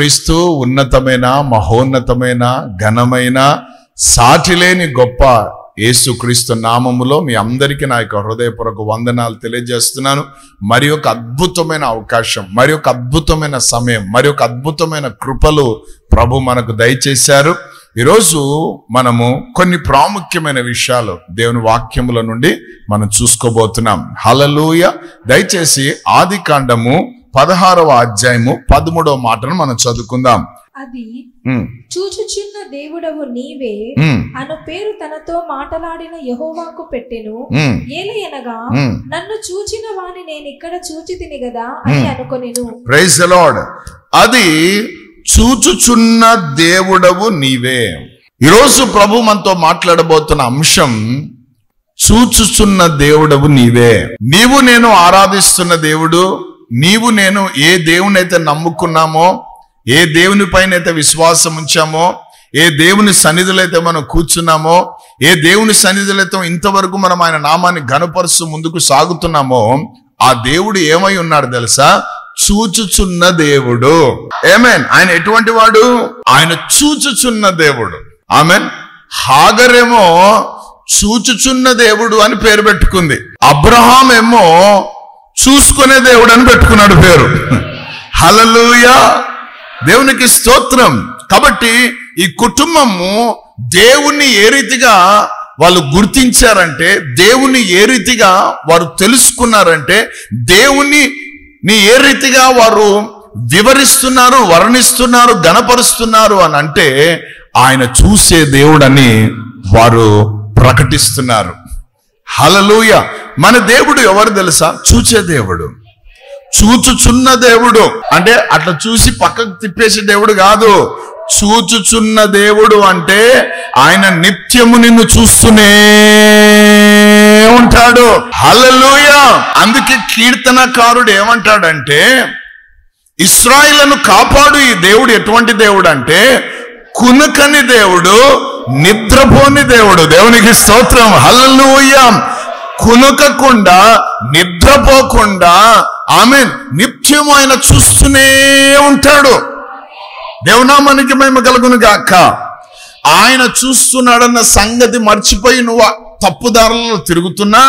యేసుక్రీస్తు ఉన్నతమైన, మహోన్నతమైన, ఘనమైన, సాటిలేని గొప్ప యేసుక్రీస్తు నామములో మీ అందరికీ నా యొక్క హృదయపూర్వక వందనాలు తెలియజేస్తున్నాను. మరి ఒక అద్భుతమైన అవకాశం, మరి ఒక అద్భుతమైన సమయం, మరి ఒక అద్భుతమైన కృపలు ప్రభు మనకు దయచేశారు. ఈరోజు మనము కొన్ని ప్రాముఖ్యమైన విషయాలు దేవుని వాక్యముల నుండి మనం చూసుకోబోతున్నాం. హల్లెలూయా. దయచేసి ఆదికాండము 16వ అధ్యాయము 13వ మాటను మనం చదువుకుందాం. అది చూచుచున్న దేవుడవు నీవే అను పేరు తనతో మాటలాడిన యెహోవాకు పెట్టెను. ఏలయనగా నన్ను చూచిన వాని నేను ఇక్కడ చూచితిని గదా అని అనుకొనెను. Praise the lord. అది చూచుచున్న దేవుడవు నీవే. ఈరోజు ప్రభు మనతో మాట్లాడబోతున్న అంశం చూచుచున్న దేవుడవు నీవే. నీవు నేను ఆరాధిస్తున్న దేవుడు, నీవు నేను ఏ దేవునైతే నమ్ముకున్నామో, ఏ దేవుని పైన అయితే విశ్వాసం ఉంచామో, ఏ దేవుని సన్నిధిలో అయితే మనం కూర్చున్నామో, ఏ దేవుని సన్నిధిలో అయితే ఇంతవరకు మనం ఆయన నామాన్ని ఘనపరుస్తూ ముందుకు సాగుతున్నామో, ఆ దేవుడు ఏమై ఉన్నాడు తెలుసా? చూచుచున్న దేవుడు. ఆమేన్. ఆయన ఎటువంటి వాడు? ఆయన చూచుచున్న దేవుడు. ఆమేన్. హాగరేమో చూచుచున్న దేవుడు అని పేరు పెట్టుకుంది. అబ్రహాం ఏమో చూసుకునే దేవుడు అని పెట్టుకున్నాడు పేరు. హల్లెలూయా. దేవునికి స్తోత్రం. కాబట్టి ఈ కుటుంబము దేవుణ్ణి ఏ రీతిగా వాళ్ళు గుర్తించారంటే, దేవుణ్ణి ఏ రీతిగా వారు తెలుసుకున్నారంటే, దేవుణ్ణి ఏ రీతిగా వారు వివరిస్తున్నారు, వర్ణిస్తున్నారు, గణపరుస్తున్నారు అని అంటే ఆయన చూసే దేవుడని వారు ప్రకటిస్తున్నారు. హల్లెలూయా. మన దేవుడు ఎవరు తెలుసా? చూచే దేవుడు, చూచుచున్న దేవుడు. అంటే అట్లా చూసి పక్కకు తిప్పేసే దేవుడు కాదు. చూచుచున్న దేవుడు అంటే ఆయన నిత్యము నిన్ను చూస్తూనే ఉంటాడు. హల్లెలూయా. అందుకే కీర్తనకారుడు ఏమంటాడంటే, ఇశ్రాయేలును కాపాడు ఈ దేవుడు ఎటువంటి దేవుడు అంటే కునుకని దేవుడు, నిద్రపోని దేవుడు. దేవునికి స్తోత్రం. హల్లెలూయా. కునుకకుండా, నిద్రపోకుండా, ఆమేన్, నిత్యం ఆయన చూస్తూనే ఉంటాడు. దేవునామానికి మహిమ కలుగును గాక. ఆయన చూస్తున్నాడన్న సంగతి మర్చిపోయి నువ్వు తప్పుదారులలో తిరుగుతున్నా,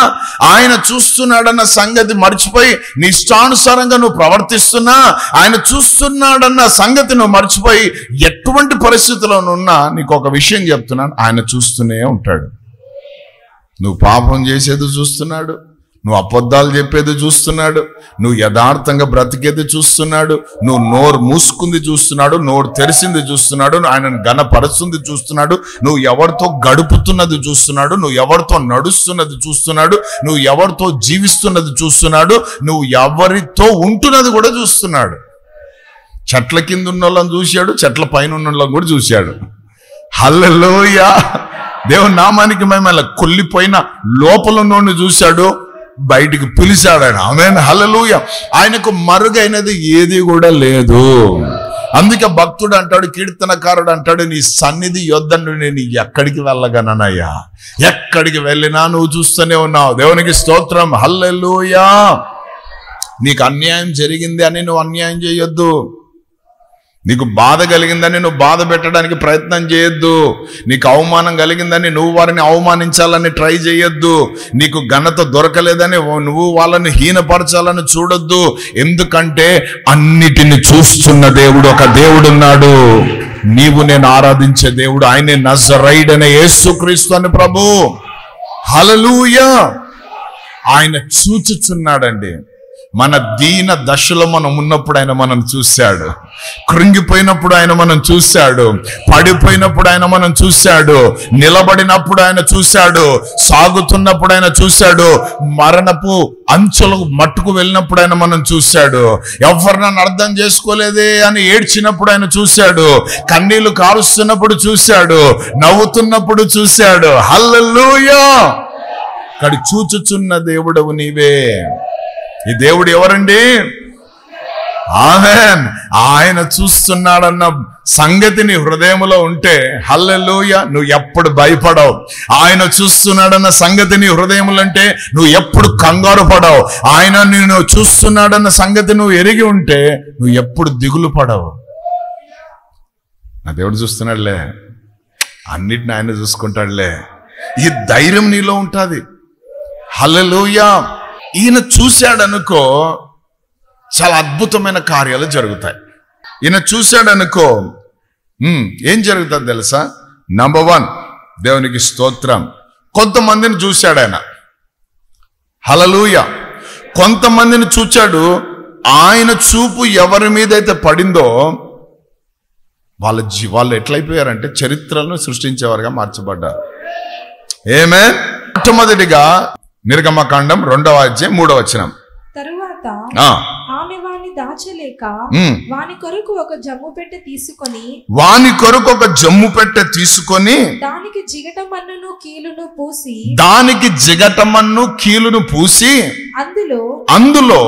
ఆయన చూస్తున్నాడన్న సంగతి మర్చిపోయి నీ ఇష్టానుసారంగా నువ్వు ప్రవర్తిస్తున్నా, ఆయన చూస్తున్నాడన్న సంగతి నువ్వు మర్చిపోయి ఎటువంటి పరిస్థితుల్లోనున్నా నీకు ఒక విషయం చెప్తున్నాను, ఆయన చూస్తూనే ఉంటాడు. నువ్వు పాపం చేసేది చూస్తున్నాడు, నువ్వు అబద్ధాలు చెప్పేది చూస్తున్నాడు, నువ్వు యథార్థంగా బ్రతికేది చూస్తున్నాడు, నువ్వు నోరు మూసుకుంది చూస్తున్నాడు, నోరు తెరిసింది చూస్తున్నాడు, ఆయనను ఘనపరుస్తుంది చూస్తున్నాడు, నువ్వు ఎవరితో గడుపుతున్నది చూస్తున్నాడు, నువ్వు ఎవరితో నడుస్తున్నది చూస్తున్నాడు, నువ్వు ఎవరితో జీవిస్తున్నది చూస్తున్నాడు, నువ్వు ఎవరితో ఉంటున్నది కూడా చూస్తున్నాడు. చెట్ల కింద ఉన్న వాళ్ళని చూశాడు, చెట్ల పైన ఉన్న వాళ్ళని కూడా చూశాడు. హల్లెలూయా. దేవుని నామానికి మేము కొల్లిపోయిన లోపల ఉన్నోడిని చూశాడు, బయటికి పిలిచాడు ఆయన. ఆమేన్. హల్లెలూయా. ఆయనకు మరుగైనది ఏది కూడా లేదు. అందుకే భక్తుడు అంటాడు, కీర్తనకారుడు అంటాడు, నీ సన్నిధి యొద్ద నేను ఎక్కడికి వెళ్ళగలనయ్యా, ఎక్కడికి వెళ్ళినా నువ్వు చూస్తూనే ఉన్నావు. దేవునికి స్తోత్రం. హల్లెలూయా. నీకు అన్యాయం జరిగింది అని నువ్వు అన్యాయం చేయొద్దు. నీకు బాధ కలిగిందని నువ్వు బాధ పెట్టడానికి ప్రయత్నం చేయొద్దు. నీకు అవమానం కలిగిందని నువ్వు వారిని అవమానించాలని ట్రై చేయొద్దు. నీకు ఘనత దొరకలేదని నువ్వు వాళ్ళని హీనపరచాలని చూడొద్దు. ఎందుకంటే అన్నిటిని చూస్తున్న దేవుడు ఒక దేవుడు ఉన్నాడు. నీవు నేను ఆరాధించే దేవుడు ఆయనే నజరైడైన యేసుక్రీస్తు అని ప్రభు. హల్లెలూయా. ఆయన చూచుచున్నాడండి. మన దీన దశలో మనం ఉన్నప్పుడు ఆయన మనం చూశాడు, కృంగిపోయినప్పుడు ఆయన మనం చూశాడు, పడిపోయినప్పుడు ఆయన మనం చూశాడు, నిలబడినప్పుడు ఆయన చూశాడు, సాగుతున్నప్పుడు ఆయన చూశాడు, మరణపు అంచులకు మట్టుకు వెళ్ళినప్పుడు ఆయన మనం చూశాడు, ఎవరు నన్ను అర్థం చేసుకోలేదే అని ఏడ్చినప్పుడు ఆయన చూశాడు, కన్నీళ్లు కారుస్తున్నప్పుడు చూశాడు, నవ్వుతున్నప్పుడు చూశాడు. హల్లెలూయా. ఇక్కడ చూచుచున్న దేవుడవు నీవే. ఈ దేవుడు ఎవరండి? ఆమేన్. ఆయన చూస్తున్నాడన్న సంగతి నీ హృదయంలో ఉంటే హల్లెలూయా, నువ్వు ఎప్పుడు భయపడవు. ఆయన చూస్తున్నాడన్న సంగతి నీ హృదయంలో ఉంటే నువ్వు ఎప్పుడు కంగారు పడవు. ఆయన నిన్ను చూస్తున్నాడన్న సంగతి నువ్వు ఎరిగి ఉంటే నువ్వు ఎప్పుడు దిగులు పడవు. నా దేవుడు చూస్తున్నాడులే, అన్నిటిని ఆయన చూసుకుంటాడులే, ఈ ధైర్యం నీలో ఉంటుంది. హల్లెలూయా. ఈయన చూశాడనుకో చాలా అద్భుతమైన కార్యాలు జరుగుతాయి. ఈయన చూశాడనుకో ఏం జరుగుతుంది తెలుసా? నంబర్ 1, దేవునికి స్తోత్రం, కొంతమందిని చూశాడు ఆయన. హల్లెలూయా. కొంతమందిని చూచాడు. ఆయన చూపు ఎవరి మీద అయితే పడిందో వాళ్ళు ఎట్లయిపోయారంటే చరిత్రలను సృష్టించేవారుగా మార్చబడ్డారు. ఆమేన్. మొట్టమొదటిగా నిర్గమకాండం 2వ అధ్యాయం 3వ వచనం. తరువాత ఆమె వాని దాచలేక వాని కొరకు ఒక జమ్ము పెట్టె తీసుకొని దానికి జిగటమన్నును కీలును పూసి అందులో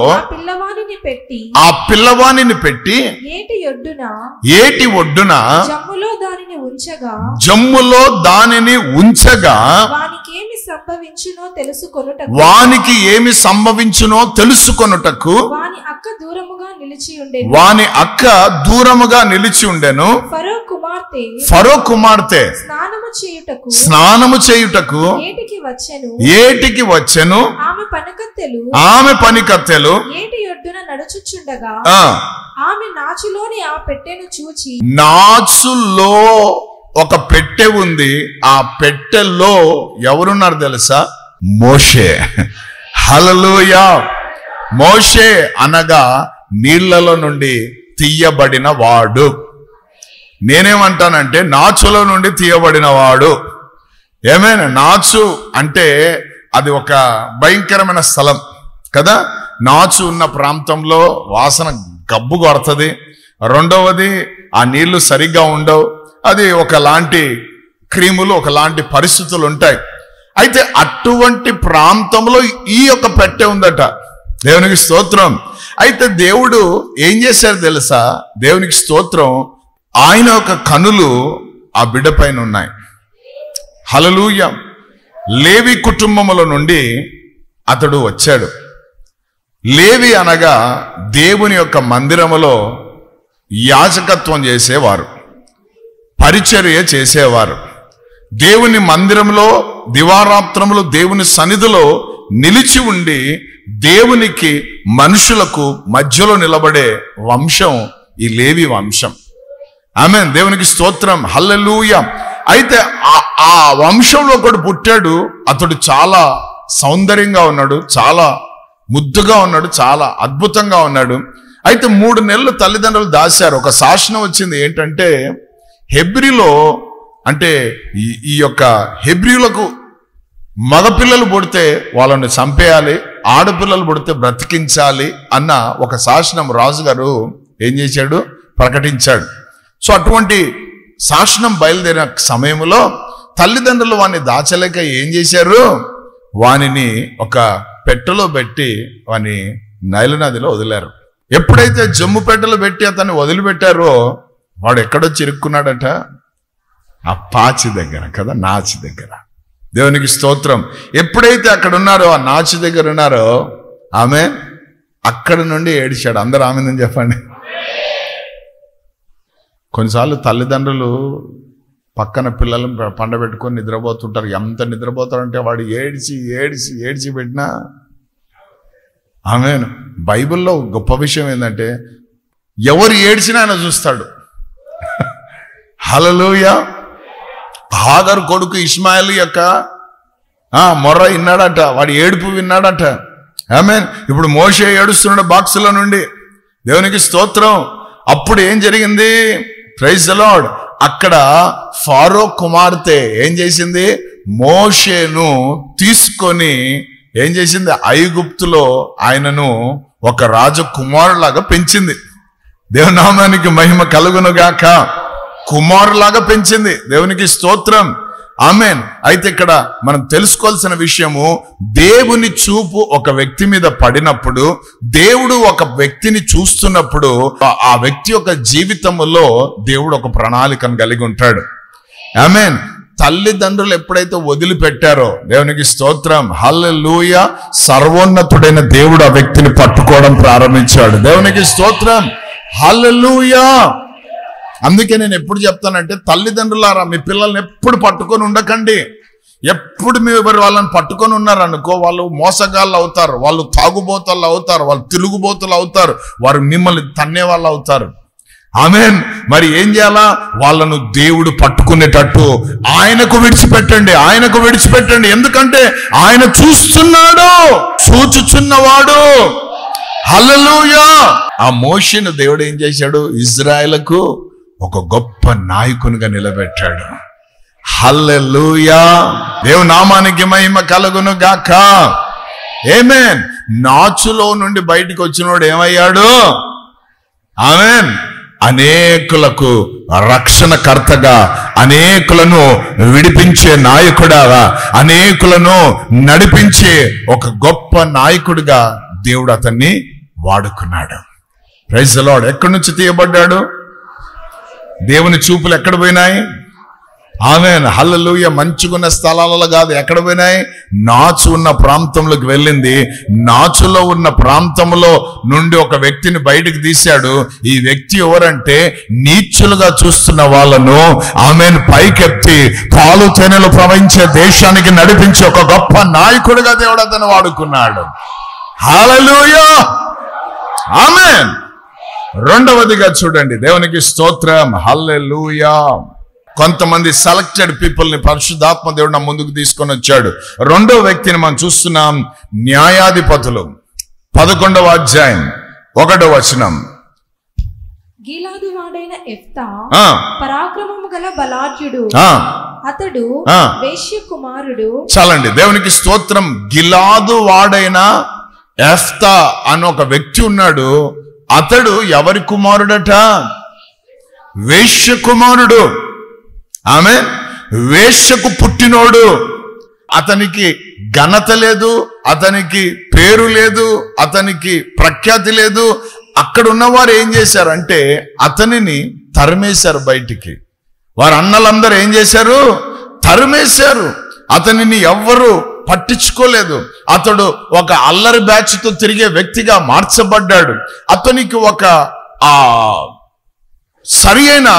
ఆ పిల్లవానిని పెట్టి ఏటి ఒడ్డున జమ్ములో దానిని ఉంచగా వానికి ఏమి సంభవించునో తెలుసుకొనుటకు వాని అక్క దూరముగా నిలిచి ఉండెను. ఫరో కుమార్తె స్నానము చేయుటకు ఏటికి వచ్చెను. ఆమె పనికత్తెలు ఆమె నాచులోని ఆ పెట్టెను చూచి, నాచులో ఒక పెట్టె ఉంది. ఆ పెట్టెలో ఎవరున్నారు తెలుసా? మోషే. హల్లెలూయా. మోషే అనగా నీళ్లలో నుండి తీయబడిన వాడు. నేనేమంటానంటే నాచులో నుండి తీయబడిన వాడు. ఏమైనా నాచు అంటే అది ఒక భయంకరమైన స్థలం కదా. నాచు ఉన్న ప్రాంతంలో వాసన గబ్బు కొడుతుంది. రెండవది ఆ నీళ్లు సరిగ్గా ఉండవు. అది ఒకలాంటి క్రీములు, ఒకలాంటి పరిస్థితులు ఉంటాయి. అయితే అటువంటి ప్రాంతంలో ఈ యొక్క పెట్టె ఉందట. దేవునికి స్తోత్రం. అయితే దేవుడు ఏం చేశారు తెలుసా? దేవునికి స్తోత్రం. ఆయన యొక్క కనులు ఆ బిడ్డ పైన ఉన్నాయి. హల్లెలూయా. లేవి కుటుంబముల నుండి అతడు వచ్చాడు. లేవి అనగా దేవుని యొక్క మందిరములో యాజకత్వం చేసేవారు, పరిచర్య చేసేవారు. దేవుని మందిరంలో దివారాత్రములు దేవుని సన్నిధిలో నిలిచి ఉండి దేవునికి మనుషులకు మధ్యలో నిలబడే వంశం ఈ లేవి వంశం. ఆమేన్. దేవునికి స్తోత్రం. హల్లెలూయా. అయితే ఆ వంశంలో ఒకడు పుట్టాడు. అతడు చాలా సౌందర్యంగా ఉన్నాడు, చాలా ముద్దుగా ఉన్నాడు, చాలా అద్భుతంగా ఉన్నాడు. అయితే 3 నెలలు తల్లిదండ్రులు దాచారు. ఒక శాసనం వచ్చింది ఏంటంటే, హెబ్రీలో అంటే ఈ యొక్క హెబ్రీలకు మగపిల్లలు పుడితే వాళ్ళని చంపేయాలి, ఆడపిల్లలు పుడితే బ్రతికించాలి అన్న ఒక శాసనం రాజుగారు ఏం చేశాడు? ప్రకటించాడు. సో అటువంటి శాసనం బయలుదేరిన సమయంలో తల్లిదండ్రులు వాడిని దాచలేక ఏం చేశారు? వానిని ఒక పెట్టెలో పెట్టి వాని నైలు నదిలో వదిలారు. ఎప్పుడైతే జమ్ము పెట్టెలో పెట్టి అతన్ని వదిలిపెట్టారో వాడు ఎక్కడొచ్చి ఇరుక్కున్నాడట? ఆ పాచి దగ్గర కదా, నాచి దగ్గర. దేవునికి స్తోత్రం. ఎప్పుడైతే అక్కడ ఉన్నారో, ఆ నాచి దగ్గర ఉన్నారో, ఆమె అక్కడ నుండి ఏడిచాడు. అందరూ ఆమెదని చెప్పండి. కొన్నిసార్లు తల్లిదండ్రులు పక్కన పిల్లలను పండబెట్టుకొని నిద్రపోతుంటారు. ఎంత నిద్రపోతారంటే వాడు ఏడ్చి ఏడ్చి ఏడ్చి పెట్టినా. ఆమేన్. బైబిల్లో గొప్ప విషయం ఏంటంటే ఎవరు ఏడ్చినా ఆయన చూస్తాడు. హల్లెలూయా. హాగరు కొడుకు ఇష్మాయిల్ యొక్క మొర్ర విన్నాడట, వాడి ఏడుపు విన్నాడట. ఆమేన్. ఇప్పుడు మోషే ఏడుస్తున్నాడు బాక్సుల నుండి. దేవునికి స్తోత్రం. అప్పుడు ఏం జరిగింది? Praise the lord. అక్కడ ఫారో కుమార్తె ఏం చేసింది? మోషేను తీసుకొని ఏం చేసింది? ఐగుప్తులో ఆయనను ఒక రాజకుమారులాగా పెంచింది. దేవునామానికి మహిమ కలుగును గాక. కుమారులాగా పెంచింది. దేవునికి స్తోత్రం. ఆమేన్. అయితే ఇక్కడ మనం తెలుసుకోవాల్సిన విషయము, దేవుని చూపు ఒక వ్యక్తి మీద పడినప్పుడు, దేవుడు ఒక వ్యక్తిని చూస్తున్నప్పుడు ఆ వ్యక్తి యొక్క జీవితంలో దేవుడు ఒక ప్రణాళికను కలిగి ఉంటాడు. ఆమేన్. తల్లిదండ్రులు ఎప్పుడైతే వదిలిపెట్టారో, దేవునికి స్తోత్రం, హల్లెలూయా, సర్వోన్నతుడైన దేవుడు ఆ వ్యక్తిని పట్టుకోవడం ప్రారంభించాడు. దేవునికి స్తోత్రం, హల్లెలూయా. అందుకే నేను ఎప్పుడు చెప్తానంటే, తల్లిదండ్రులారా మీ పిల్లల్ని ఎప్పుడు పట్టుకొని ఉండకండి. ఎప్పుడు మీరు వాళ్ళని పట్టుకొని ఉన్నారనుకో, వాళ్ళు మోసగాళ్ళు అవుతారు, వాళ్ళు తాగుబోతలు అవుతారు, వాళ్ళు తిరుగుబోతులు అవుతారు, వారు మిమ్మల్ని తన్నే వాళ్ళు అవుతారు. ఆమేన్. మరి ఏం చేయాలా? వాళ్ళను దేవుడు పట్టుకునేటట్టు ఆయనకు విడిచిపెట్టండి. ఎందుకంటే ఆయన చూస్తున్నాడు, చూచుచున్నవాడు. హల్లెలూయా. ఆ మోషేను దేవుడు ఏం చేశాడు? ఇజ్రాయెలుకు ఒక గొప్ప నాయకునిగా నిలబెట్టాడు. హల్లెలూయా. దేవుని నామానికి మహిమ కలుగును గాక. ఆమేన్. నాచులో నుండి బయటికి వచ్చినోడు ఏమయ్యాడు? ఆమేన్. అనేకులకు రక్షణకర్తగా, అనేకులను విడిపించే నాయకుడుగా, అనేకులను నడిపించే ఒక గొప్ప నాయకుడిగా దేవుడు అతన్ని వాడుకున్నాడు. Praise the lord. ఎక్కడి నుంచి తీయబడ్డాడు? దేవుని చూపులు ఎక్కడ పోయినాయి? ఆమేన్. హల్లెలూయా. మంచుకున్న స్థలాలలో కాదు, ఎక్కడ పోయినాయి? నాచు ఉన్న ప్రాంతంలోకి వెళ్ళింది. నాచులో ఉన్న ప్రాంతంలో నుండి ఒక వ్యక్తిని బయటికి తీశాడు. ఈ వ్యక్తి ఎవరంటే, నీచులుగా చూస్తున్న వాళ్ళను ఆమేన్ పైకెత్తి పాలు తేనెలు ప్రవహించే దేశానికి నడిపించే ఒక గొప్ప నాయకుడిగా దేవుడు అతను వాడుకున్నాడు. హల్లెలూయా. ఆమేన్. రెండవదిగా చూడండి, దేవునికి స్తోత్రం. హల్లెలూయా. కొంతమంది సెలెక్టెడ్ పీపుల్ ని పరిశుద్ధాత్మ దేవుడు నా ముందుకు తీసుకొని వచ్చాడు. రెండో వ్యక్తిని మనం చూస్తున్నాం. న్యాయాధిపతులు 11వ అధ్యాయం 1వ వచనం. గిలాదు వాడైన యెఫ్తా పరాక్రమము గల బలాఢ్యుడు, అతడు వేశ్య కుమారుడు. చాలండి. దేవునికి స్తోత్రం. గిలాదు వాడైన యెఫ్తా అని ఒక వ్యక్తి ఉన్నాడు. అతడు ఎవరి కుమారుడట? వేశ్య కుమారుడు. ఆమె వేశ్యకు పుట్టినోడు. అతనికి ఘనత లేదు, అతనికి పేరు లేదు, అతనికి ప్రఖ్యాతి లేదు. అక్కడ ఉన్నవారు ఏం చేశారంటే అతనిని తరిమేశారు బయటికి. వారు అన్నలందరూ ఏం చేశారు? తరిమేశారు. అతనిని ఎవ్వరు పట్టించుకోలేదు. అతడు ఒక అల్లరి బ్యాచ్ తో తిరిగే వ్యక్తిగా మార్చబడ్డాడు. అతనికి ఒక సరి అయిన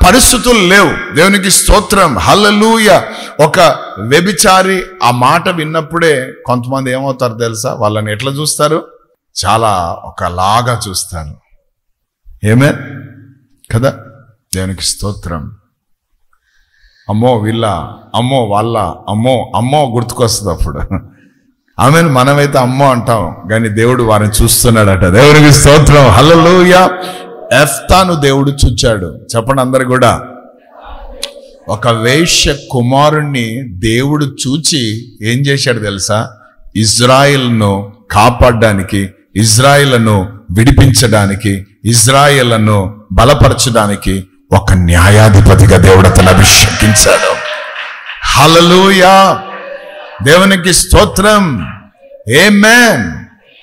పరిస్థితులు లేవు. దేవునికి స్తోత్రం. హల్లెలూయా. ఒక వ్యభిచారి ఆ మాట విన్నప్పుడే కొంతమంది ఏమవుతారు తెలుసా? వాళ్ళని ఎట్లా చూస్తారు? చాలా ఒకలాగా చూస్తారు. ఏమే కదా? దేవునికి స్తోత్రం. అమ్మో వీళ్ళ, అమ్మో వాళ్ళ, అమ్మో గుర్తుకొస్తుంది అప్పుడు. ఆమెను మనమైతే అమ్మో అంటాం, కానీ దేవుడు వారిని చూస్తున్నాడట. దేవునికి స్తోత్రం. హల్లెలూయా. యెఫ్తాను దేవుడు చూచాడు. చెప్పండి అందరు కూడా. ఒక వేశ్య కుమారుణ్ణి దేవుడు చూచి ఏం చేశాడు తెలుసా? ఇజ్రాయెల్ను కాపాడడానికి, ఇజ్రాయెల్ను విడిపించడానికి, ఇజ్రాయెల్ను బలపరచడానికి ఒక న్యాయాధిపతిగా దేవుడు అతను అభిషేకించాడు. హల్లెలూయా. దేవునికి స్తోత్రం. ఆమేన్.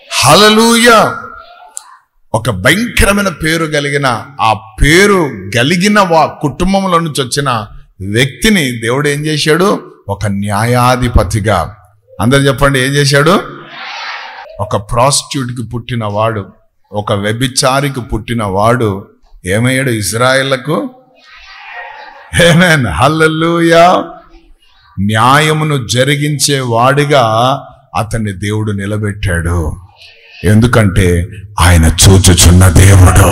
హల్లెలూయా. ఒక భయంకరమైన పేరు కలిగిన, ఆ పేరు కలిగిన కుటుంబంలో నుంచి వచ్చిన వ్యక్తిని దేవుడు ఏం చేశాడు? ఒక న్యాయాధిపతిగా. అందరు చెప్పండి, ఏం చేశాడు? ఒక ప్రాస్టిట్యూట్ కి పుట్టిన వాడు, ఒక వ్యభిచారికి పుట్టిన వాడు ఏమయ్యాడు? ఇజ్రాయెల్లకు. ఆమేన్. హల్లెలూయా. న్యాయమును జరిగించే వాడిగా అతన్ని దేవుడు నిలబెట్టాడు. ఎందుకంటే ఆయన చూచుచున్న దేవుడు.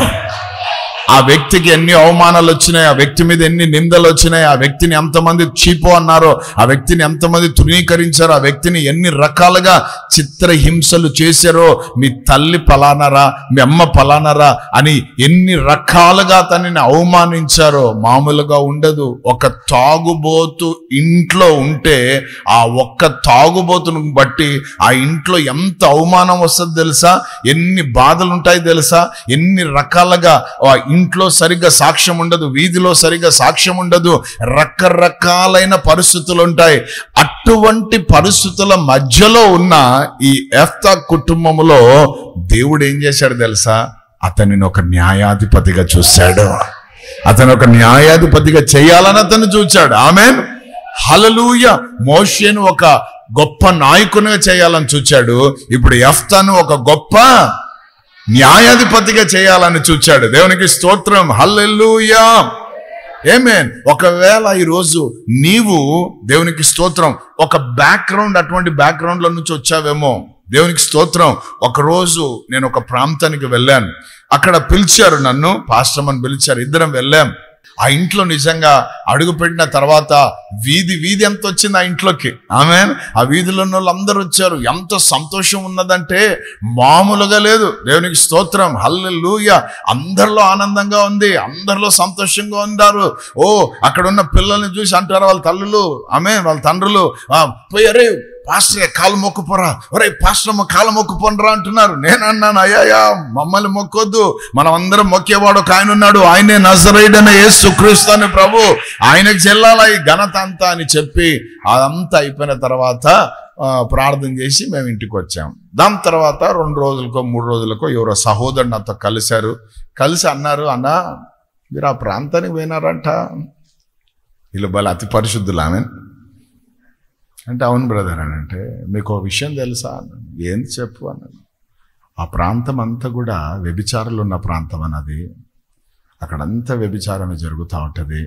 ఆ వ్యక్తికి ఎన్ని అవమానాలు వచ్చినాయి, ఆ వ్యక్తి మీద ఎన్ని నిందలు వచ్చినాయి, ఆ వ్యక్తిని ఎంతమంది చీపో అన్నారో, ఆ వ్యక్తిని ఎంతమంది తృణీకరించారో, ఆ వ్యక్తిని ఎన్ని రకాలుగా చిత్రహింసలు చేశారో, మీ తల్లి పలానరా, మీ అమ్మ పలానరా అని ఎన్ని రకాలుగా తనని అవమానించారో మామూలుగా ఉండదు. ఒక తాగుబోతు ఇంట్లో ఉంటే ఆ ఒక్క తాగుబోతును బట్టి ఆ ఇంట్లో ఎంత అవమానం వస్తుంది తెలుసా? ఎన్ని బాధలు ఉంటాయి తెలుసా? ఎన్ని రకాలుగా ఇంట్లో సరిగ్గా సాక్ష్యం ఉండదు, వీధిలో సరిగ్గా సాక్ష్యం ఉండదు, రకరకాలైన పరిస్థితులు ఉంటాయి. అటువంటి పరిస్థితుల మధ్యలో ఉన్న ఈ యెఫ్తా కుటుంబంలో దేవుడు ఏం చేశాడు తెలుసా? అతనిని ఒక న్యాయాధిపతిగా చూశాడు. అతను ఒక న్యాయాధిపతిగా చేయాలని అతను చూచాడు. ఆమేన్. హల్లెలూయా. మోషేను ఒక గొప్ప నాయకునిగా చేయాలని చూచాడు. ఇప్పుడు యెఫ్తాను ఒక గొప్ప న్యాయాధిపతిగా చేయాలని చూచాడు. దేవునికి స్తోత్రం. హల్లెలూయా. ఆమేన్. ఒకవేళ ఈరోజు నీవు దేవునికి స్తోత్రం ఒక బ్యాక్గ్రౌండ్, అటువంటి బ్యాక్గ్రౌండ్ లో నుంచి వచ్చావేమో, దేవునికి స్తోత్రం. ఒకరోజు నేను ఒక ప్రాంతానికి వెళ్ళాను. అక్కడ పిలిచారు నన్ను, పాస్టర్ అని పిలిచారు. ఇద్దరం వెళ్ళాం. ఆ ఇంట్లో నిజంగా అడుగు పెట్టిన తర్వాత వీధి ఎంత వచ్చింది ఆ ఇంట్లోకి. ఆమేన్. ఆ వీధిలో ఉన్న వాళ్ళందరూ వచ్చారు. ఎంత సంతోషం ఉన్నదంటే మామూలుగా లేదు. దేవునికి స్తోత్రం. హల్లెలూయా. అందరిలో ఆనందంగా ఉంది, అందరిలో సంతోషంగా ఉన్నారు. ఓ, అక్కడ ఉన్న పిల్లల్ని చూసి అంటారు వాళ్ళ తల్లులు, ఆమేన్, వాళ్ళ తండ్రులు, పోయారే పాస్టర్ కాలు మొక్కుపోరా, ఒరే పాస్టర్ కాలు మొక్కుపోనరా అంటున్నారు. నేను అన్నాను, అయ్యా మమ్మల్ని మొక్కొద్దు, మనం అందరం మొక్కేవాడు ఒక ఆయన ఉన్నాడు, ఆయనే నజరేయుడైన యేసుక్రీస్తు అని ప్రభు, ఆయనకు చెల్లాలా ఈ ఘనత అంతా అని చెప్పి అదంతా అయిపోయిన తర్వాత ప్రార్థన చేసి మేము ఇంటికి వచ్చాం. దాని తర్వాత 2 రోజులకో 3 రోజులకో ఎవరో సహోదరుడు నాతో కలిసి అన్నారు, అన్న మీరు ఆ ప్రాంతానికి పోయినారంట, వీళ్ళు బల అతి పరిశుద్ధులు. ఆమెన్ అంటే అవును బ్రదర్ అని అంటే, మీకు ఒక విషయం తెలుసా? ఏంది చెప్పు అన్నాను. ఆ ప్రాంతం అంతా కూడా వ్యభిచారులు ఉన్న ప్రాంతం అన్నది, అక్కడంతా వ్యభిచారమే జరుగుతూ ఉంటుంది.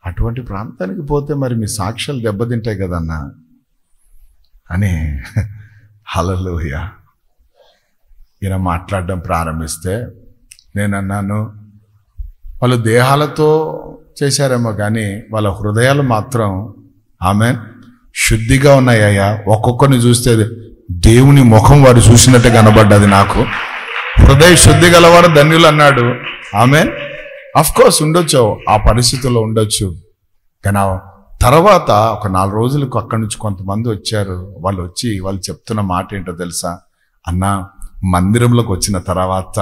అటువంటి ప్రాంతానికి పోతే మరి మీ సాక్ష్యాలు దెబ్బతింటాయి కదన్నా అని హల్లెలూయా ఈయన మాట్లాడడం ప్రారంభిస్తే నేను అన్నాను, వాళ్ళు దేహాలతో చేశారేమో కానీ వాళ్ళ హృదయాలు మాత్రం ఆమెన్ శుద్ధిగా ఉన్నాయ్యా. ఒక్కొక్కరిని చూస్తే దేవుని ముఖం వారు చూసినట్టు కనబడ్డది నాకు. హృదయ శుద్ధి గలవారు ధన్యులు అన్నాడు. ఆమెన్. అఫ్ కోర్స్ ఉండొచ్చు, ఆ పరిస్థితుల్లో ఉండొచ్చు. కానీ తర్వాత ఒక 4 రోజులకు అక్కడి నుంచి కొంతమంది వచ్చారు. వాళ్ళు చెప్తున్న మాట ఏంటో తెలుసా? అన్నా, మందిరంలోకి వచ్చిన తర్వాత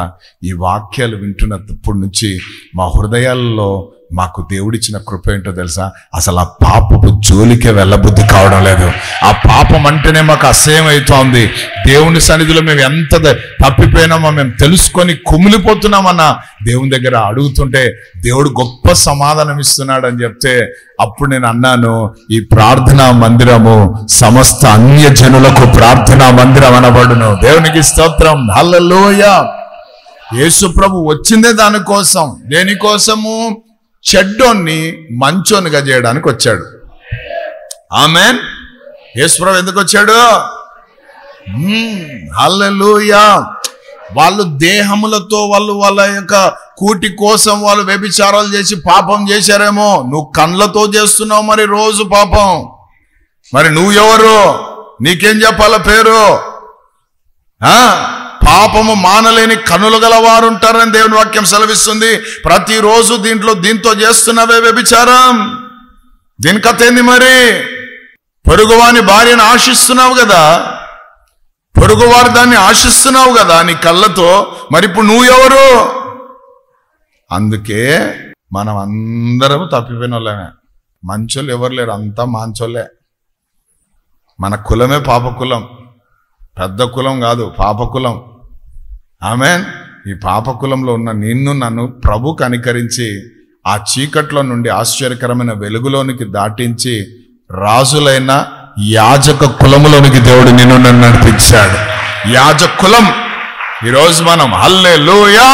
ఈ వాక్యాలు వింటున్నప్పటి నుంచి మా హృదయాల్లో మాకు దేవుడిచ్చిన కృప ఏంటో తెలుసా? అసలు ఆ పాపపు జోలికే వెళ్ళబుద్ధి కావడం లేదు. ఆ పాపం అంటేనే మాకు అసహ్యం అవుతోంది. దేవుని సన్నిధిలో మేము ఎంత తప్పిపోయినామో మేము తెలుసుకొని కుమిలిపోతున్నామన్న దేవుని దగ్గర అడుగుతుంటే దేవుడు గొప్ప సమాధానం ఇస్తున్నాడు అని చెప్తే అప్పుడు నేను అన్నాను, ఈ ప్రార్థనా మందిరము సమస్త అన్య జనులకు ప్రార్థనా మందిరం అనబడును. దేవునికి స్తోత్రం. హల్లెలూయా. యేసు ప్రభు వచ్చిందే దానికోసం. దేనికోసము? చెడ్డోన్ని మంచోనిగా చేయడానికి వచ్చాడు. ఆమెన్. యేసు ప్రభు ఎందుకు వచ్చాడు? హల్లెలూయా. వాళ్ళు దేహములతో వాళ్ళ యొక్క కూటి కోసం వాళ్ళు వ్యభిచారాలు చేసి పాపం చేశారేమో. నువ్వు కళ్ళతో చేస్తున్నావు మరి రోజు పాపం. మరి నువ్వు ఎవరు? నీకేం చెప్పాల పేరు? పాపము మానలేని కనులు గలవారు ఉంటారని దేవుని వాక్యం సెలవిస్తుంది. ప్రతిరోజు దీంతో చేస్తున్నవే వ్యభిచారం. దీని కథ ఏంది మరి? పొరుగువాని భార్యను ఆశిస్తున్నావు కదా, పొరుగువారు దాన్ని ఆశిస్తున్నావు కదా నీ కళ్ళతో. మరి ఇప్పుడు నువ్వు ఎవరు? అందుకే మనం అందరం తప్పిపోయిన వాళ్ళమే. మంచోళ్ళు ఎవరు లేరు, అంతా మాంచోళ్ళే. మన కులమే పాప కులం, పెద్ద కులం కాదు, పాప కులం. ఆమెన్. ఈ పాప కులంలో ఉన్న నన్ను ప్రభు కనికరించి ఆ చీకట్లో నుండి ఆశ్చర్యకరమైన వెలుగులోనికి దాటించి రాజులైన యాజక కులములోనికి దేవుడు నన్ను నడిపించాడు. యాజక కులం ఈరోజు మనం. హల్లెలూయా.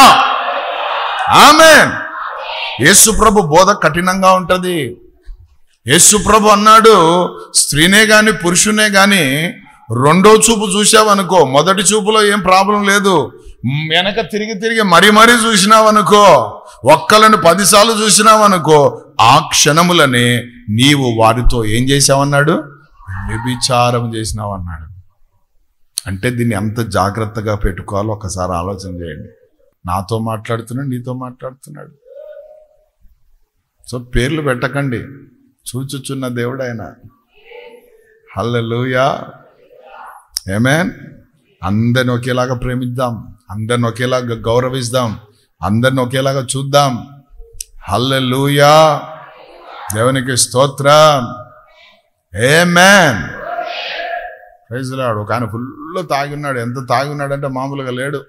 ఆమెన్. యేసు ప్రభు బోధ కఠినంగా ఉంటది. యేసు ప్రభు అన్నాడు, స్త్రీనే గాని పురుషునే గాని రెండో చూపు చూసావనుకో, మొదటి చూపులో ఏం ప్రాబ్లం లేదు, వెనక తిరిగి మరీ చూసినావనుకో, ఒక్కలను 10 సార్లు చూసినావనుకో, ఆ క్షణములనే నీవు వారితో ఏం చేసావన్నాడు? వ్యభిచారం చేసినావన్నాడు. అంటే దీన్ని ఎంత జాగ్రత్తగా పెట్టుకోవాలో ఒకసారి ఆలోచన చేయండి. నాతో మాట్లాడుతున్నాడు, నీతో మాట్లాడుతున్నాడు. సో పేర్లు పెట్టకండి, చూచుచున్న దేవుడు ఆయన. హల్లెలూయా. ఆమేన్. అందరిని ఒకేలాగా ప్రేమిద్దాం, అందరిని ఒకేలాగా గౌరవిద్దాం, అందరిని ఒకేలాగా చూద్దాం. హల్లెలూయా. దేవునికి స్తోత్రం. ఆమేన్. Praise the Lord. ఒక ఆయన ఫుల్ తాగిన్నాడు. ఎంత తాగిన్నాడు అంటే మామూలుగా లేడు.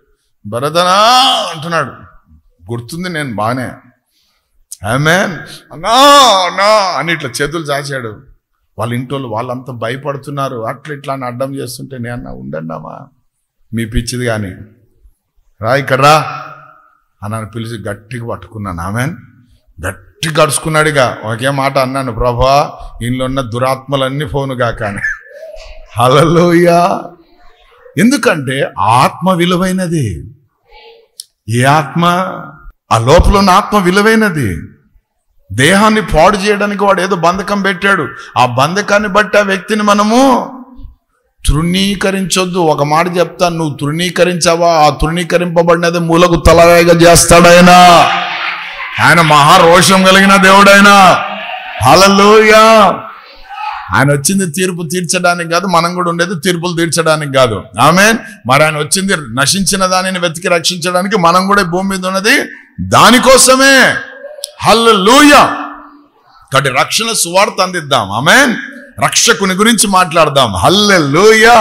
భరతనా అంటున్నాడు. గుర్తుంది నేను బాగానే. ఆమేన్. అన్నా అని ఇట్లా చేతులు చాచాడు. వాళ్ళ ఇంట్లో వాళ్ళంతా భయపడుతున్నారు. అట్లా ఇట్లా అని అడ్డం చేస్తుంటే నేను అన్నా, ఉండండామా మీ పిచ్చిది కానీ, రా ఇక్కడ రా అని పిలిచి గట్టిగా పట్టుకున్నాను. ఆమెన్ గట్టి గడుచుకున్నాడుగా. ఒకే మాట అన్నాను, ప్రభా ఇంట్లో ఉన్న దురాత్మలన్నీ ఫోనుగా కానీ. హల్లెలూయా. ఎందుకంటే ఆత్మ విలువైనది. ఏ ఆత్మ? ఆ లోపల ఉన్న ఆత్మ విలువైనది. దేహాన్ని పాడు చేయడానికి వాడు ఏదో బంధకం పెట్టాడు. ఆ బంధకాన్ని బట్టి ఆ వ్యక్తిని మనము తృణీకరించొద్దు. ఒక మాట చెప్తాను, నువ్వు తృణీకరించావా, ఆ తృణీకరింపబడినది మూలకు తలరాయిగా చేస్తాడు ఆయన. ఆయన మహారోషం కలిగిన దేవుడైనా. హల్లెలూయా. ఆయన వచ్చింది తీర్పు తీర్చడానికి కాదు, మనం కూడా ఉండేది తీర్పులు తీర్చడానికి కాదు. ఆమేన్. మరి ఆయన వచ్చింది నశించిన దానిని వెతికి రక్షించడానికి, మనం కూడా భూమి మీద ఉన్నది దానికోసమే. హల్లెలూయా. కాబట్టి రక్షణ సువార్త అందిద్దాం. ఆమేన్. రక్షకుని గురించి మాట్లాడదాం. హల్లెలూయా.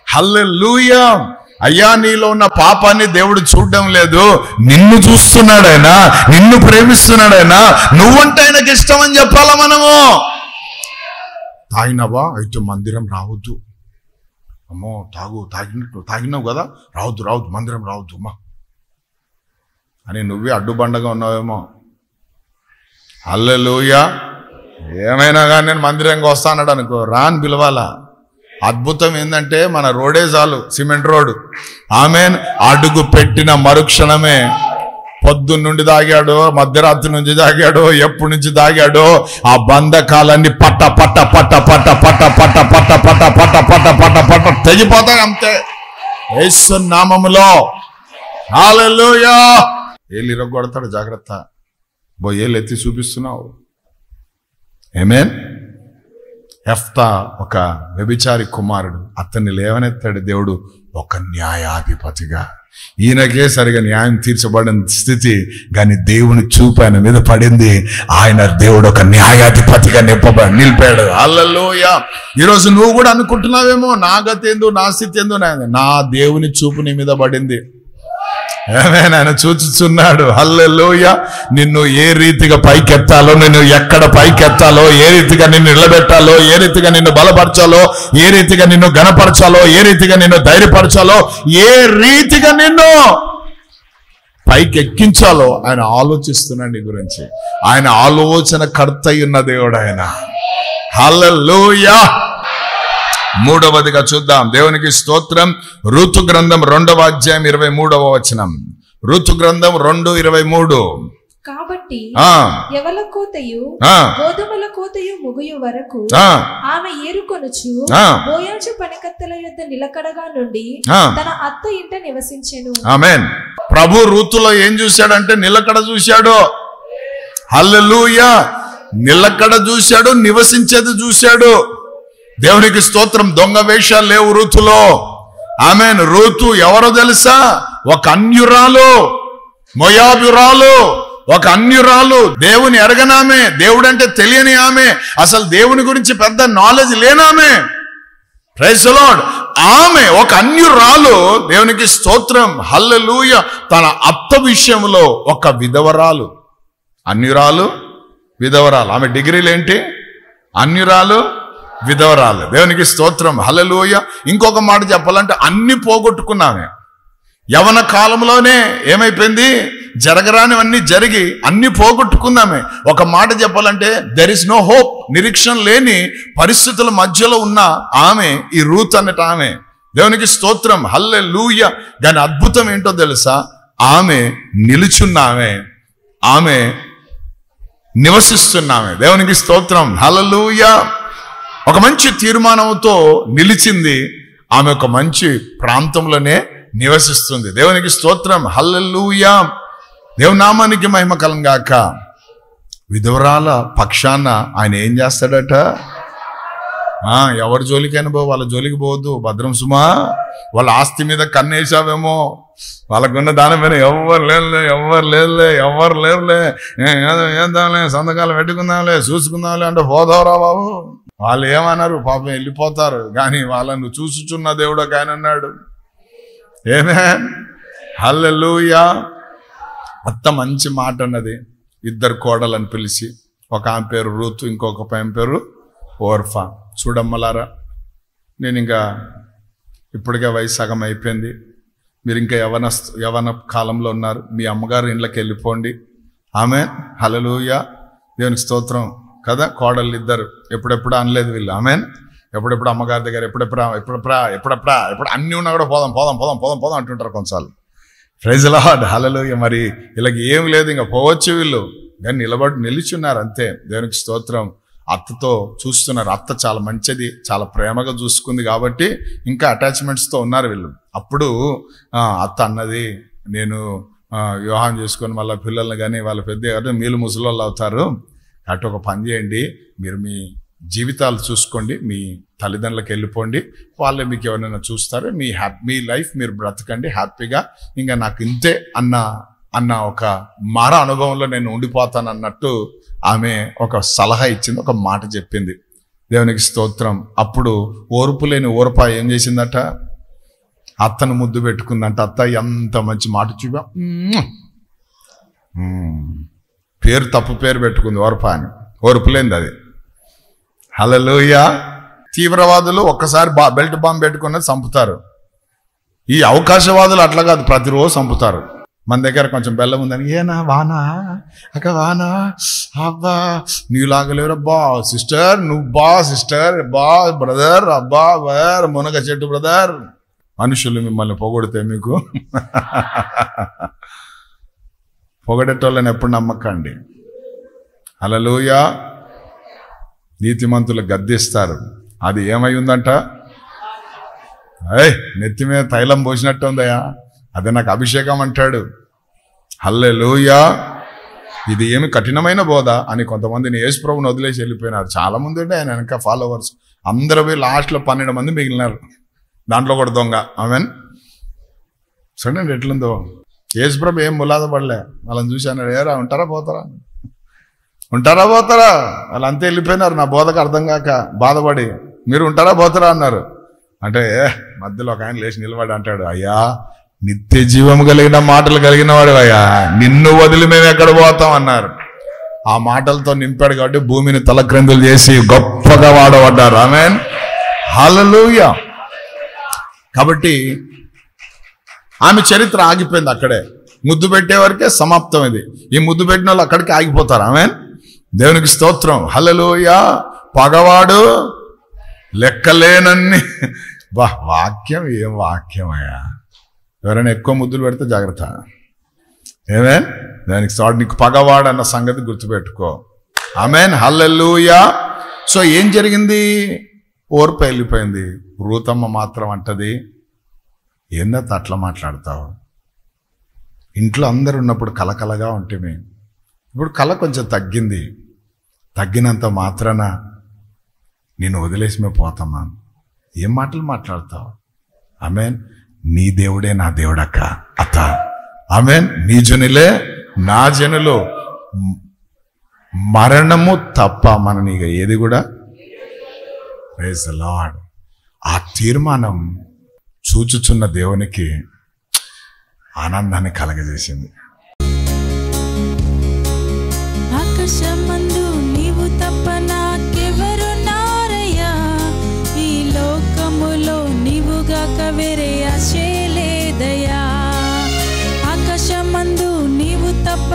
హల్లెలూయా. అయ్యా నీలో ఉన్న పాపాన్ని దేవుడు చూడడం లేదు, నిన్ను చూస్తున్నాడైనా, నిన్ను ప్రేమిస్తున్నాడైనా, నువ్వంటే ఆయనకి ఇష్టం అని చెప్పాలా మనము. తాగినావా అయితే మందిరం రావద్దు. అమ్మో తాగినావు కదా, రావద్దు మందిరం రావద్దు అమ్మా అని నువ్వే అడ్డుబండగా ఉన్నావేమో. హల్లెలూయా. ఏమైనా కానీ నేను మందిరంగా వస్తానడు అనుకో, రాని పిలవాలా. అద్భుతం ఏంటంటే మన రోడే చాలు, సిమెంట్ రోడ్డు. ఆమెన్. అడుగు పెట్టిన మరుక్షణమే పొద్దున్న నుండి తాగాడో, మధ్యరాత్రి నుంచి తాగాడో, ఎప్పటి నుంచి తాగాడో, ఆ బంధకాలన్నీ పట్ట పట్ట పట్ట పట్ట పట్ట పట్ట పట్ట పట్ట పట్ట పట్ట పట్ట పట్ట తెగిపోతాయి అంతే, యేసు నామములో. హల్లెలూయా. ఏళ్ళు ఇరగొడతాడు, జాగ్రత్త. ఏళ్ళు ఎత్తి చూపిస్తున్నావు. ఆమేన్. యెఫ్తా ఒక వ్యభిచారి కుమారుడు, అతన్ని లేవనెత్తాడు దేవుడు ఒక న్యాయాధిపతిగా. ఈయనకే సరిగా న్యాయం తీర్చబడిన స్థితి, కానీ దేవుని చూపు ఆయన మీద పడింది. ఆయన దేవుడు ఒక న్యాయాధిపతిగా నిలిపాడు. హల్లెలూయా. ఈరోజు నువ్వు కూడా అనుకుంటున్నావేమో, నా గతి ఏందో, నా స్థితి ఏందో. నా దేవుని చూపు నీ మీద పడింది. ఆమేన్. ఆయన చూచుచున్నాడు. హల్లెలూయా. నిన్ను ఏ రీతిగా పైకెత్తాలో, నిన్ను ఎక్కడ పైకెత్తాలో, ఏ రీతిగా నిన్ను నిలబెట్టాలో, ఏ రీతిగా నిన్ను బలపరచాలో, ఏ రీతిగా నిన్ను ఘనపరచాలో, ఏ రీతిగా నిన్ను ధైర్యపరచాలో, ఏ రీతిగా నిన్ను పైకెక్కించాలో ఆయన ఆలోచిస్తున్నాడు నీ గురించి. ఆయన ఆలోచన కర్త ఉన్న దేవుడు ఆయన. హల్లెలూయా. మూడవదిగా చూద్దాం. దేవునికి స్తోత్రం. ఋతు గ్రంథం 2వ అధ్యాయం 23వ వచనం. ఋతు గ్రంథం 2:23. కాబట్టి యవల కోతయు గోధుమల కోతయు ముగియు వరకు ఆమె ఏరుకొనుచు బోయాజు పనికత్తెల యొద్ద నిలకడగా నుండి తన అత్త ఇంట నివసించెను. ఆమేన్. ప్రభు ఋతులో ఏం చూశాడంటే నిలకడ చూశాడు. హల్లెలూయా. నిలకడ చూశాడు, నివసించేది చూశాడు. దేవునికి స్తోత్రం. దొంగ వేషాలు లేవు ఋతులో. ఆమేన్. ఋతు ఎవరో తెలుసా? ఒక అన్యురాలు, మోయాబురాలు, ఒక అన్యురాలు, దేవుని ఎరగనామే, దేవుడంటే తెలియని ఆమె, అసలు దేవుని గురించి పెద్ద నాలెడ్జ్ లేనామే. Praise the Lord. ఆమె ఒక అన్యురాలు. దేవునికి స్తోత్రం. హల్లెలూయా. తన అత్త విషయంలో ఒక విధవరాలు. అన్యురాలు, విధవరాలు. ఆమె డిగ్రీలు ఏంటి? అన్యురాలు, విధవరాలు. దేవునికి స్తోత్రం. హల్లెలూయా. ఇంకొక మాట చెప్పాలంటే అన్ని పోగొట్టుకున్నామే. యవన కాలంలోనే ఏమైపోయింది? జరగరానివన్నీ జరిగి అన్ని పోగొట్టుకుందామే. ఒక మాట చెప్పాలంటే దెర్ ఇస్ నో హోప్. నిరీక్షణ లేని పరిస్థితుల మధ్యలో ఉన్న ఆమె ఈ రూత్ అన్నట్టు ఆమె. దేవునికి స్తోత్రం. హల్లెలూయా. దాని అద్భుతం ఏంటో తెలుసా? ఆమె నిలుచున్నామే, ఆమె నివసిస్తున్నామే. దేవునికి స్తోత్రం. హల్లెలూయా. ఒక మంచి తీర్మానంతో నిలిచింది. ఆమె ఒక మంచి ప్రాంతంలోనే నివసిస్తుంది. దేవునికి స్తోత్రం. హల్లెలూయా. దేవుని నామానికి మహిమ కలంగాక. విధవరాల పక్షాన ఆయన ఏం చేస్తాడట? ఎవరి జోలికైనా వాళ్ళ జోలికి పోవద్దు. భద్రం సుమా. వాళ్ళ ఆస్తి మీద కన్నేసావేమో, వాళ్ళకున్న దాని మీద ఎవరు లేరులే ఏద్దాంలే, సంతకాలు పెట్టుకుందాంలే, చూసుకుందాంలే అంటే పోదావురా బాబు. వాళ్ళు ఏమన్నారు పాపం, వెళ్ళిపోతారు. కానీ వాళ్ళను చూసుచున్న దేవుడు ఒక ఆయన అన్నాడు. ఆమేన్. హల్లెలూయా. అత్త మంచి మాట అన్నది. ఇద్దరు కోడలని పిలిచి, ఒక ఆమె పేరు రూతు, ఇంకొక ఆమె పేరు ఓర్ఫా. చూడమ్మలారా, నేను ఇంకా ఇప్పటికే వయసు సగం అయిపోయింది. మీరు ఇంకా యవన కాలంలో ఉన్నారు, మీ అమ్మగారు ఇంట్లోకి వెళ్ళిపోండి. ఆమెన్, హల్లెలూయా, దేవునికి స్తోత్రం కదా. కోడళ్ళు ఇద్దరు ఎప్పుడెప్పుడు అనలేదు వీళ్ళు. ఆమెన్, ఎప్పుడెప్పుడు అమ్మగారి దగ్గర ఎప్పుడు అన్నీ ఉన్నా కూడా పోదాం పోదాం పోదాం పోదాం పోదాం అంటుంటారు కొన్నిసార్లు. ప్రైజ్ ది లార్డ్, హల్లెలూయా. మరి వీళ్ళకి ఏం లేదు, ఇంకా పోవచ్చు వీళ్ళు, కానీ నిలిచున్నారు అంతే. దేవునికి స్తోత్రం. అత్తతో చూస్తున్నారు, అత్త చాలా మంచిది, చాలా ప్రేమగా చూసుకుంది కాబట్టి ఇంకా అటాచ్మెంట్స్తో ఉన్నారు వీళ్ళు. అప్పుడు అత్త అన్నది, నేను వివాహం చేసుకొని మళ్ళీ పిల్లల్ని కానీ వాళ్ళ పెద్ద మీరు ముసలోళ్ళు అవుతారు, అటు ఒక పని చేయండి, మీరు మీ జీవితాలు చూసుకోండి, మీ తల్లిదండ్రులకు వెళ్ళిపోండి, వాళ్ళే మీకు ఎవరైనా చూస్తారు, మీ లైఫ్ మీరు బ్రతకండి హ్యాపీగా, ఇంకా నాకు ఇంతే అన్న ఒక మార అనుభవంలో నేను ఉండిపోతాను అన్నట్టు ఆమె ఒక సలహా ఇచ్చింది, ఒక మాట చెప్పింది. దేవునికి స్తోత్రం. అప్పుడు ఓర్పు లేని ఓర్ప ఏం చేసిందట, అత్తను ముద్దు పెట్టుకుందంట. అత్త ఎంత మంచి మాట చూపా, తప్పు పేరు పెట్టుకుంది ఓర్ప అని. ఓర్పు లేనిది అది. హల్లెలూయా. తీవ్రవాదులు ఒక్కసారి బెల్ట్ బాంబు పెట్టుకున్నది చంపుతారు. ఈ అవకాశవాదులు అట్లా కాదు, ప్రతిరోజు చంపుతారు. మన దగ్గర కొంచెం బెల్లం ఉందని, ఏనా వానా అక్క వానా అబ్బా నీలాగలేరు అబ్బా సిస్టర్, నువ్వు బా సిస్టర్, బా బ్రదర్, అబ్బా వేర్ మునగ చెట్టు బ్రదర్. మనుషులు మిమ్మల్ని పొగొడితే మీకు పొగడేటోళ్ళని ఎప్పుడు నమ్మకండి. హల్లెలూయా. నీతిమంతులు గద్దిస్తారు. అది ఏమై ఉందంట, నెత్తి మీద తైలం పోసినట్టు ఉందయా, అదే నాకు అభిషేకం అంటాడు. హల్లెలూయా. ఇది ఏమి కఠినమైన బోధ అని కొంతమందిని యేసు ప్రభువుని వదిలేసి వెళ్ళిపోయినారు. చాలా మంది ఉంటే ఆయన వెనక ఫాలోవర్స్ అందరూ పోయి లాస్ట్లో 12 మంది మిగిలినారు, దాంట్లో కూడా దొంగ. ఆమెన్. చూడండి ఎట్లుందో. యేసు ప్రభు ఏం ములాద పడలే, వాళ్ళని చూసి అన్నాడు, ఏరా ఉంటారా పోతారా వాళ్ళంతా వెళ్ళిపోయినారు. నా బోధకు అర్థం కాక బాధపడి, మీరు ఉంటారా పోతారా అన్నారు. అంటే మధ్యలో ఒక ఆయన లేచి నిలబడి అంటాడు, అయ్యా నిత్య జీవము కలిగిన మాటలు కలిగిన వాడు అయ్యా, నిన్ను వదిలి మేము ఎక్కడ పోతాం అన్నారు. ఆ మాటలతో నింపాడు కాబట్టి భూమిని తలక్రిందులు చేసి గొప్పగా వాడబడ్డారు. ఆమేన్, హల్లెలూయా. కాబట్టి ఆమె చరిత్ర ఆగిపోయింది అక్కడే. ముద్దు పెట్టే వరకే సమాప్తం ఇది. ఈ ముద్దు పెట్టిన వాళ్ళు అక్కడికి ఆగిపోతారు. ఆమేన్, దేవునికి స్తోత్రం, హల్లెలూయా. పగవాడు లెక్కలేనన్ని. వాక్యం ఏం వాక్యం అయ్యా. ఎవరైనా ఎక్కువ ముద్దులు పెడితే జాగ్రత్త. ఏమేన్, దానికి నీకు పగవాడు అన్న సంగతి గుర్తుపెట్టుకో. ఆమేన్, హల్లెలూయా. సో ఏం జరిగింది, ఓర్పు వెళ్ళిపోయింది. రూతమ్మ మాత్రం అంటది, ఏందత అట్లా మాట్లాడతావు, ఇంట్లో అందరు ఉన్నప్పుడు కలకలగా ఉంటేమే, ఇప్పుడు కళ కొంచెం తగ్గింది, తగ్గినంత మాత్రాన నేను వదిలేసి మేము పోతామా, ఏం మాటలు మాట్లాడతావు. ఆమేన్, నీ దేవుడే నా దేవుడక్క అత్త. ఆమేన్, నీ జనులే నా జనులు, మరణము తప్ప మన నీకు ఏది కూడా. Praise the lord. ఆ తీర్మానం చూచుచున్న దేవునికి ఆనందాన్ని కలగజేసింది. ఆకాశమందు నీవు తప్ప నాకెవరున్నారయ్యా, ఈ లోకములో నీవుగాక వేరే ఆశే లేదయ్యా. ఆకాశమందు నీవు తప్ప